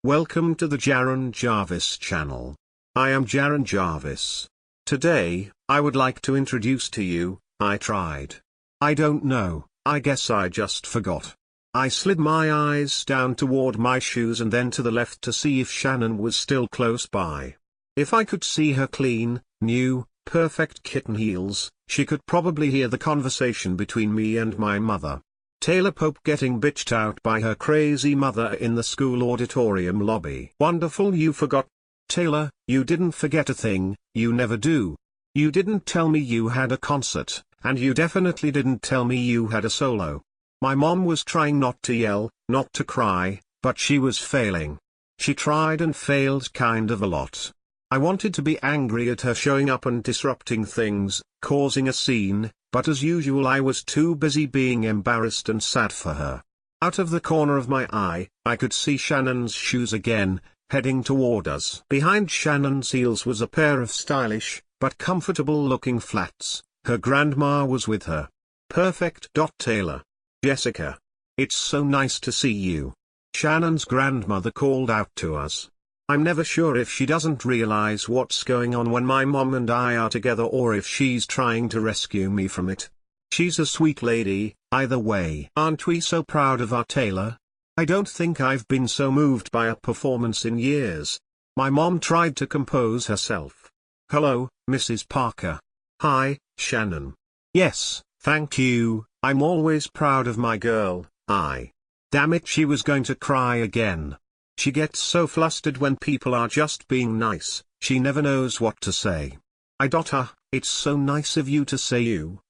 Welcome to the Jaron Jarvis channel. I am Jaron Jarvis. Today, I would like to introduce to you, I tried. I don't know, I guess I just forgot. I slid my eyes down toward my shoes and then to the left to see if Shannon was still close by. If I could see her clean, new, perfect kitten heels, she could probably hear the conversation between me and my mother. Taylor Pope getting bitched out by her crazy mother in the school auditorium lobby. Wonderful, you forgot. Taylor, you didn't forget a thing, you never do. You didn't tell me you had a concert, and you definitely didn't tell me you had a solo. My mom was trying not to yell, not to cry, but she was failing. She tried and failed kind of a lot. I wanted to be angry at her showing up and disrupting things, causing a scene, but as usual I was too busy being embarrassed and sad for her. Out of the corner of my eye, I could see Shannon's shoes again, heading toward us. Behind Shannon's heels was a pair of stylish, but comfortable-looking flats. Her grandma was with her. Perfect. Taylor. Jessica. It's so nice to see you. Shannon's grandmother called out to us. I'm never sure if she doesn't realize what's going on when my mom and I are together or if she's trying to rescue me from it. She's a sweet lady, either way. Aren't we so proud of our Taylor? I don't think I've been so moved by a performance in years. My mom tried to compose herself. Hello, Mrs. Parker. Hi, Shannon. Yes, thank you, I'm always proud of my girl. Damn it, she was going to cry again. She gets so flustered when people are just being nice, she never knows what to say. It's so nice of you to say you,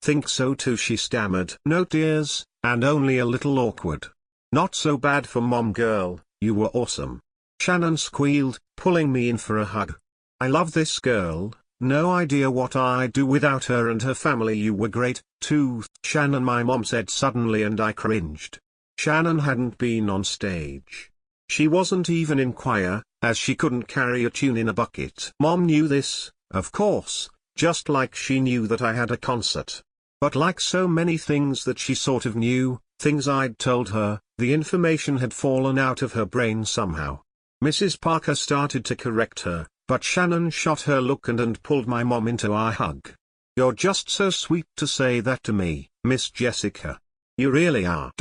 think so too, she stammered. No tears, and only a little awkward. Not so bad for mom girl, you were awesome. Shannon squealed, pulling me in for a hug. I love this girl, no idea what I'd do without her and her family. You were great, too, Shannon, my mom said suddenly, and I cringed. Shannon hadn't been on stage. She wasn't even in choir, as she couldn't carry a tune in a bucket. Mom knew this, of course, just like she knew that I had a concert. But like so many things that she sort of knew, things I'd told her, the information had fallen out of her brain somehow. Mrs. Parker started to correct her, but Shannon shot her look and pulled my mom into our hug. You're just so sweet to say that to me, Miss Jessica. You really are.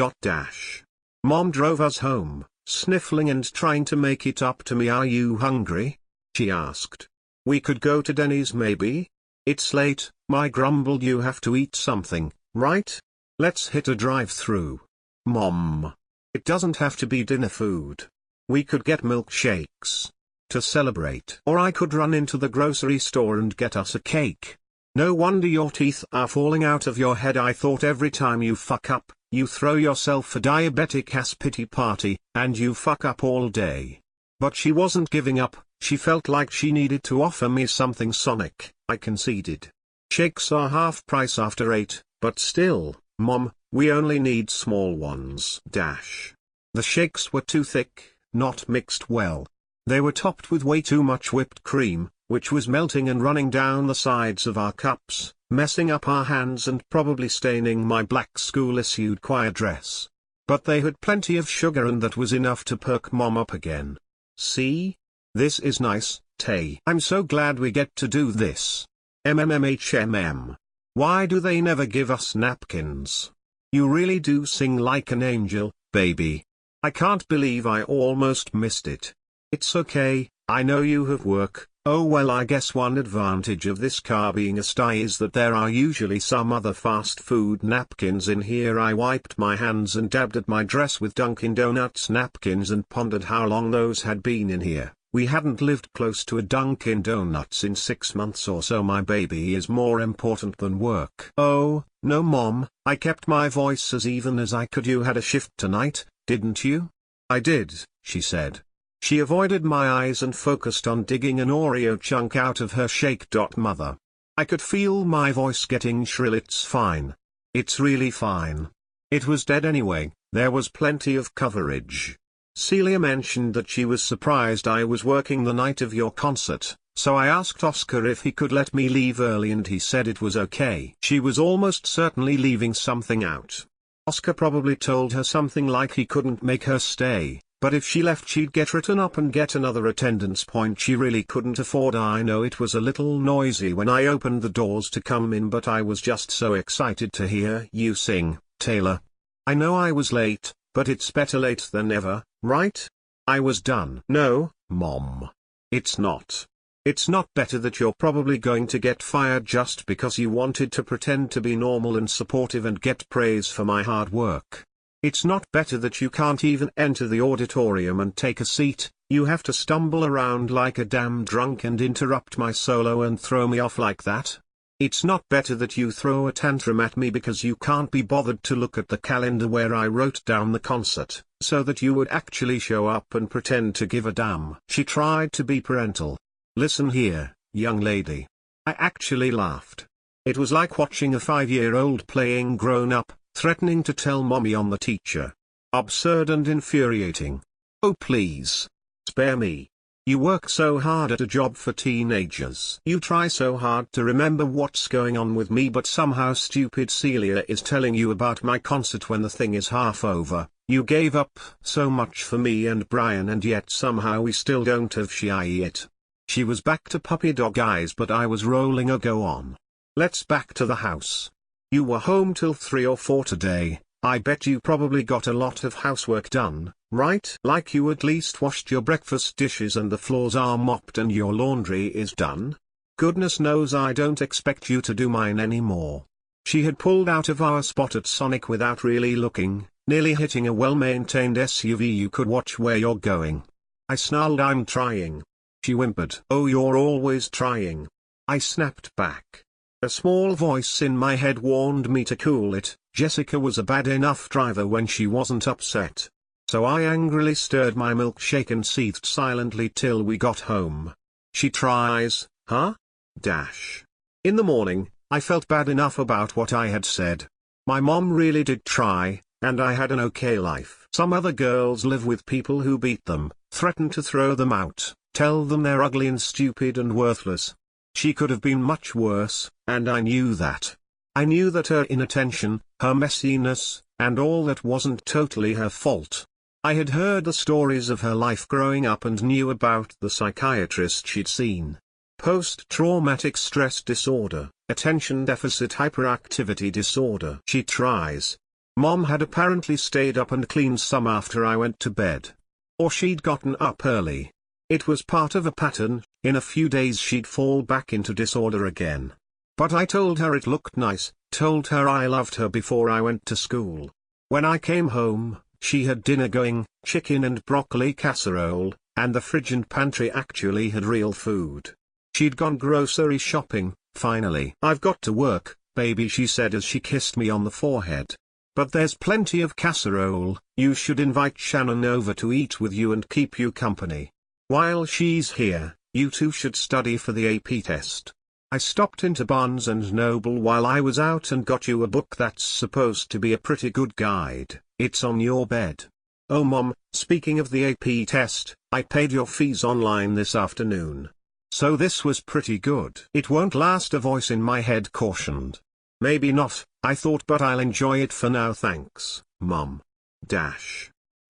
Mom drove us home, sniffling and trying to make it up to me. Are you hungry? She asked. We could go to Denny's maybe? It's late, I grumbled. You have to eat something, right? Let's hit a drive-through. Mom. It doesn't have to be dinner food. We could get milkshakes. To celebrate. Or I could run into the grocery store and get us a cake. No wonder your teeth are falling out of your head. I thought every time you fuck up, you throw yourself a diabetic ass pity party, and you fuck up all day. But she wasn't giving up, she felt like she needed to offer me something sonic. I conceded. Shakes are half price after 8, but still, Mom, we only need small ones. The shakes were too thick, not mixed well. They were topped with way too much whipped cream, which was melting and running down the sides of our cups, messing up our hands and probably staining my black school-issued choir dress. But they had plenty of sugar, and that was enough to perk Mom up again. See? This is nice, Tay. I'm so glad we get to do this. MMMHMM. Why do they never give us napkins? You really do sing like an angel, baby. I can't believe I almost missed it. It's okay, I know you have work. Oh well, I guess one advantage of this car being a sty is that there are usually some other fast food napkins in here. I wiped my hands and dabbed at my dress with Dunkin' Donuts napkins and pondered how long those had been in here. We hadn't lived close to a Dunkin' Donuts in 6 months or so. My baby is more important than work. Oh, no Mom, I kept my voice as even as I could. You had a shift tonight, didn't you? I did, she said. She avoided my eyes and focused on digging an Oreo chunk out of her shake. Mother. I could feel my voice getting shrill. It's fine. It's really fine. It was dead anyway, there was plenty of coverage. Celia mentioned that she was surprised I was working the night of your concert, so I asked Oscar if he could let me leave early and he said it was okay. She was almost certainly leaving something out. Oscar probably told her something like he couldn't make her stay, But if she left she'd get written up and get another attendance point she really couldn't afford. I know it was a little noisy when I opened the doors to come in, but I was just so excited to hear you sing, Taylor. I know I was late, but it's better late than never, right? I was done. No, Mom. It's not. It's not better that you're probably going to get fired just because you wanted to pretend to be normal and supportive and get praise for my hard work. It's not better that you can't even enter the auditorium and take a seat. You have to stumble around like a damn drunk and interrupt my solo and throw me off like that. It's not better that you throw a tantrum at me because you can't be bothered to look at the calendar where I wrote down the concert, so that you would actually show up and pretend to give a damn. She tried to be parental. Listen here, young lady. I actually laughed. It was like watching a 5-year-old playing grown-up, threatening to tell mommy on the teacher. Absurd and infuriating. Oh please. Spare me. You work so hard at a job for teenagers. You try so hard to remember what's going on with me, but somehow stupid Celia is telling you about my concert when the thing is half over. You gave up so much for me and Brian, and yet somehow we still don't have it. She was back to puppy dog eyes, but I was rolling a go on. Let's back to the house. You were home till 3 or 4 today. I bet you probably got a lot of housework done, right? Like you at least washed your breakfast dishes and the floors are mopped and your laundry is done. Goodness knows I don't expect you to do mine anymore. She had pulled out of our spot at Sonic without really looking, nearly hitting a well-maintained SUV. You could watch where you're going. I snarled, I'm trying. She whimpered, oh, you're always trying. I snapped back. A small voice in my head warned me to cool it. Jessica was a bad enough driver when she wasn't upset. So I angrily stirred my milkshake and seethed silently till we got home. She tries, huh? In the morning, I felt bad enough about what I had said. My mom really did try, and I had an okay life. Some other girls live with people who beat them, threaten to throw them out, tell them they're ugly and stupid and worthless. She could have been much worse, and I knew that. I knew that her inattention, her messiness, and all that wasn't totally her fault. I had heard the stories of her life growing up and knew about the psychiatrist she'd seen. Post-traumatic stress disorder, attention deficit hyperactivity disorder. She tries. Mom had apparently stayed up and cleaned some after I went to bed. Or she'd gotten up early. It was part of a pattern. In a few days she'd fall back into disorder again. But I told her it looked nice, told her I loved her before I went to school. When I came home, she had dinner going, chicken and broccoli casserole, and the fridge and pantry actually had real food. She'd gone grocery shopping, finally. I've got to work, baby, she said as she kissed me on the forehead. But there's plenty of casserole. You should invite Shannon over to eat with you and keep you company. While she's here, you two should study for the AP test. I stopped into Barnes & Noble while I was out and got you a book that's supposed to be a pretty good guide. It's on your bed. Oh Mom, speaking of the AP test, I paid your fees online this afternoon. So this was pretty good. It won't last, a voice in my head cautioned. Maybe not, I thought, but I'll enjoy it for now, thanks, Mom.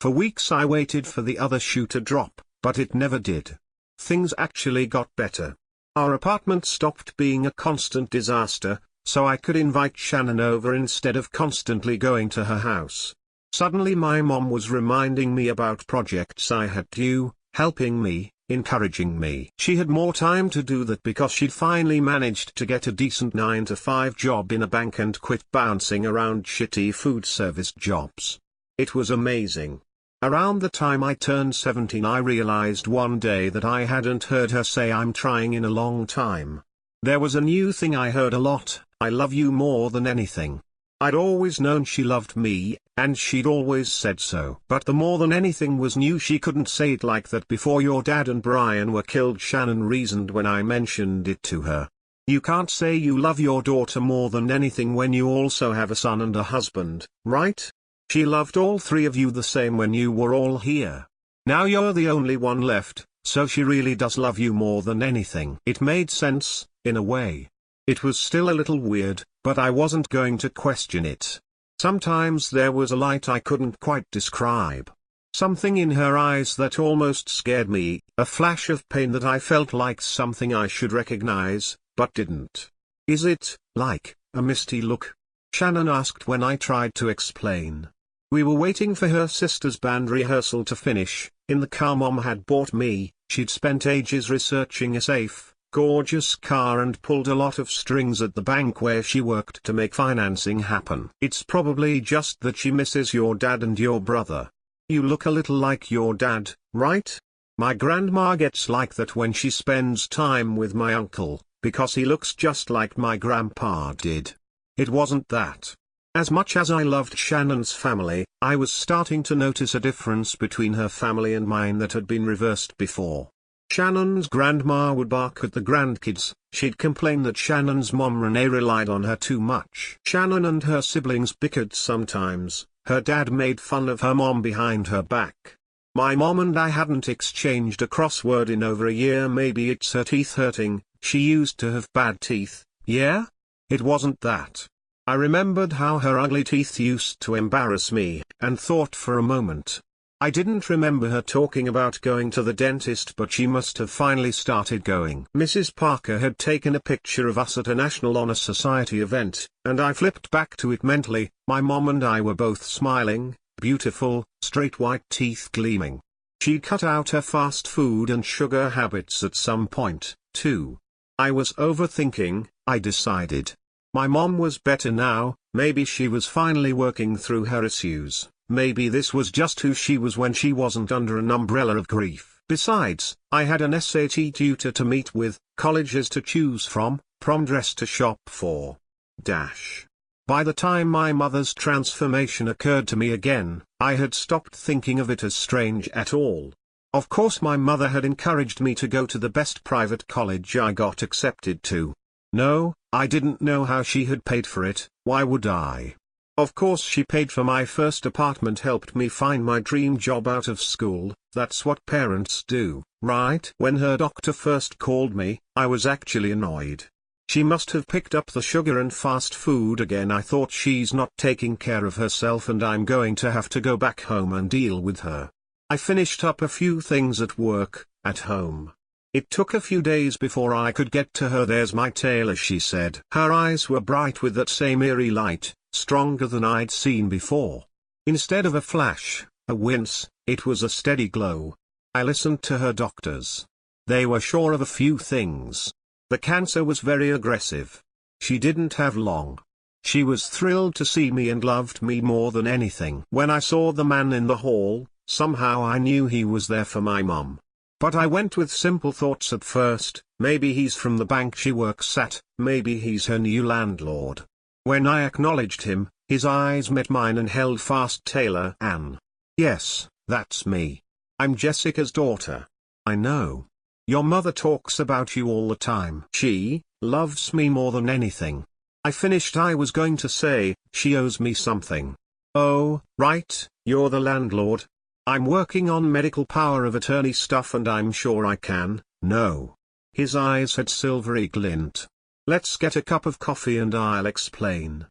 For weeks I waited for the other shoe to drop, but it never did. Things actually got better. Our apartment stopped being a constant disaster, so I could invite Shannon over instead of constantly going to her house. Suddenly my mom was reminding me about projects I had due, helping me, encouraging me. She had more time to do that because she'd finally managed to get a decent 9-to-5 job in a bank and quit bouncing around shitty food service jobs. It was amazing. Around the time I turned 17 I realized one day that I hadn't heard her say I'm trying in a long time. There was a new thing I heard a lot: I love you more than anything. I'd always known she loved me, and she'd always said so. But the more than anything was new. She couldn't say it like that before your dad and Brian were killed, Shannon reasoned when I mentioned it to her. You can't say you love your daughter more than anything when you also have a son and a husband, right? She loved all 3 of you the same when you were all here. Now you're the only one left, so she really does love you more than anything. It made sense, in a way. It was still a little weird, but I wasn't going to question it. Sometimes there was a light I couldn't quite describe. Something in her eyes that almost scared me, a flash of pain that I felt like something I should recognize, but didn't. Is it, like, a misty look? Shannon asked when I tried to explain. We were waiting for her sister's band rehearsal to finish. In the car Mom had bought me. She'd spent ages researching a safe, gorgeous car and pulled a lot of strings at the bank where she worked to make financing happen. It's probably just that she misses your dad and your brother. You look a little like your dad, right? My grandma gets like that when she spends time with my uncle, because he looks just like my grandpa did. It wasn't that. As much as I loved Shannon's family, I was starting to notice a difference between her family and mine that had been reversed before. Shannon's grandma would bark at the grandkids. She'd complain that Shannon's mom Renee relied on her too much. Shannon and her siblings bickered sometimes. Her dad made fun of her mom behind her back. My mom and I hadn't exchanged a crossword in over a year. Maybe it's her teeth hurting. She used to have bad teeth, yeah? It wasn't that. I remembered how her ugly teeth used to embarrass me, and thought for a moment. I didn't remember her talking about going to the dentist, but she must have finally started going. Mrs. Parker had taken a picture of us at a National Honor Society event, and I flipped back to it mentally. My mom and I were both smiling, beautiful, straight white teeth gleaming. She'd cut out her fast food and sugar habits at some point, too. I was overthinking, I decided. My mom was better now. Maybe she was finally working through her issues. Maybe this was just who she was when she wasn't under an umbrella of grief. Besides, I had an SAT tutor to meet with, colleges to choose from, prom dress to shop for. By the time my mother's transformation occurred to me again, I had stopped thinking of it as strange at all. Of course my mother had encouraged me to go to the best private college I got accepted to. No, I didn't know how she had paid for it. Why would I? Of course she paid for my first apartment, helped me find my dream job out of school. That's what parents do, right? When her doctor first called me, I was actually annoyed. She must have picked up the sugar and fast food again. I thought, she's not taking care of herself and I'm going to have to go back home and deal with her. I finished up a few things at work, at home. It took a few days before I could get to her. There's my tailor, she said. Her eyes were bright with that same eerie light, stronger than I'd seen before. Instead of a flash, a wince, it was a steady glow. I listened to her doctors. They were sure of a few things. The cancer was very aggressive. She didn't have long. She was thrilled to see me and loved me more than anything. When I saw the man in the hall, somehow I knew he was there for my mom. But I went with simple thoughts at first. Maybe he's from the bank she works at, maybe he's her new landlord. When I acknowledged him, his eyes met mine and held fast. Taylor Ann. Yes, that's me. I'm Jessica's daughter. I know. Your mother talks about you all the time. She loves me more than anything. I finished. I was going to say, she owes me something. Oh, right, you're the landlord. I'm working on medical power of attorney stuff and I'm sure I can. No. His eyes had silvery glint. Let's get a cup of coffee and I'll explain.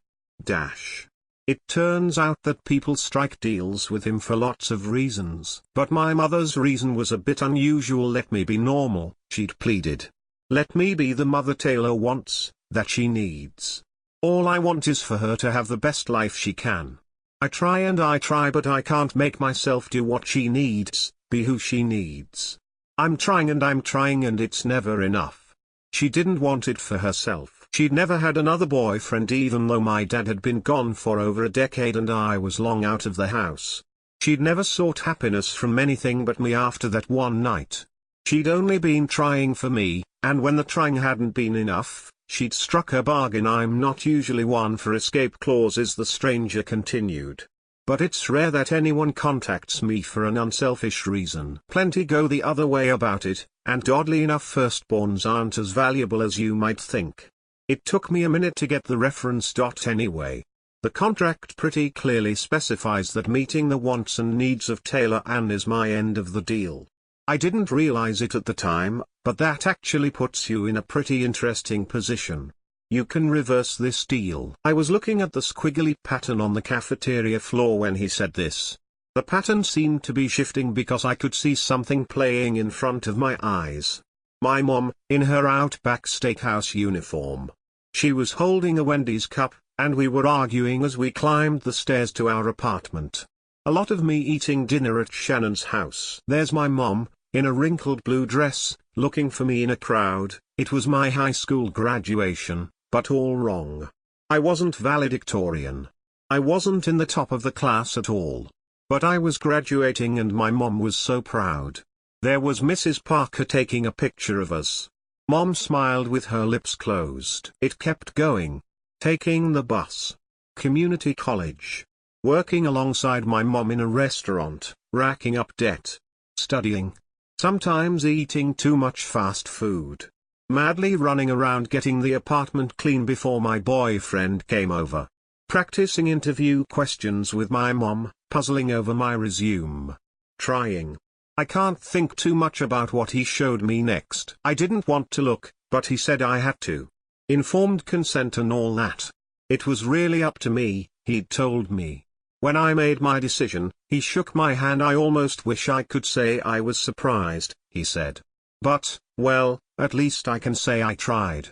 It turns out that people strike deals with him for lots of reasons. But my mother's reason was a bit unusual. Let me be normal, she'd pleaded. Let me be the mother Taylor wants, that she needs. All I want is for her to have the best life she can. I try but I can't make myself do what she needs, be who she needs. I'm trying and it's never enough. She didn't want it for herself. She'd never had another boyfriend even though my dad had been gone for over a decade and I was long out of the house. She'd never sought happiness from anything but me after that one night. She'd only been trying for me, and when the trying hadn't been enough, she'd struck a bargain. I'm not usually one for escape clauses, the stranger continued. But it's rare that anyone contacts me for an unselfish reason. Plenty go the other way about it, and oddly enough firstborns aren't as valuable as you might think. It took me a minute to get the reference. Anyway. The contract pretty clearly specifies that meeting the wants and needs of Taylor Ann is my end of the deal. I didn't realize it at the time, but that actually puts you in a pretty interesting position. You can reverse this deal. I was looking at the squiggly pattern on the cafeteria floor when he said this. The pattern seemed to be shifting because I could see something playing in front of my eyes. My mom, in her Outback Steakhouse uniform. She was holding a Wendy's cup, and we were arguing as we climbed the stairs to our apartment. A lot of me eating dinner at Shannon's house. There's my mom, in a wrinkled blue dress, looking for me in a crowd. It was my high school graduation, but all wrong. I wasn't valedictorian. I wasn't in the top of the class at all. But I was graduating and my mom was so proud. There was Mrs. Parker taking a picture of us. Mom smiled with her lips closed. It kept going. Taking the bus. Community college. Working alongside my mom in a restaurant, racking up debt. Studying. Sometimes eating too much fast food. Madly running around getting the apartment clean before my boyfriend came over. Practicing interview questions with my mom, puzzling over my resume. Trying. I can't think too much about what he showed me next. I didn't want to look, but he said I had to. Informed consent and all that. It was really up to me, he'd told me. When I made my decision, he shook my hand. I almost wish I could say I was surprised, he said. But, well, at least I can say I tried.